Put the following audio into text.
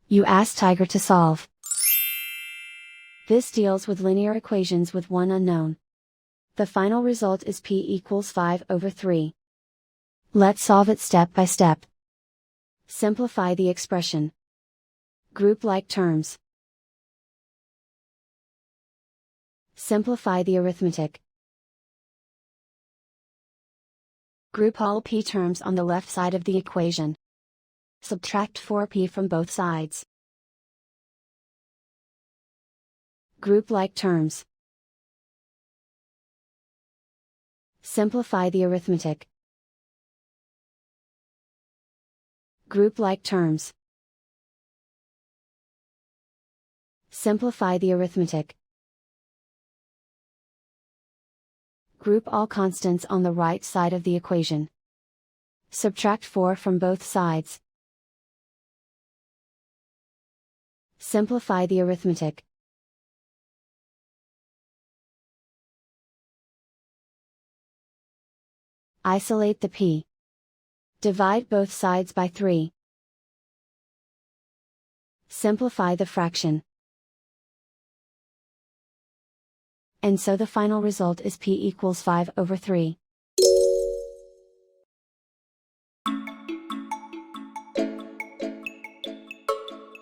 You ask Tiger to solve. This deals with linear equations with one unknown. The final result is p equals 5/3. Let's solve it step by step. Simplify the expression. Group like terms. Simplify the arithmetic. Group all p terms on the left side of the equation. Subtract 4p from both sides. Group like terms. Simplify the arithmetic. Group like terms. Simplify the arithmetic. Group all constants on the right side of the equation. Subtract 4 from both sides. Simplify the arithmetic. Isolate the p. Divide both sides by 3. Simplify the fraction. And so the final result is p equals 5/3.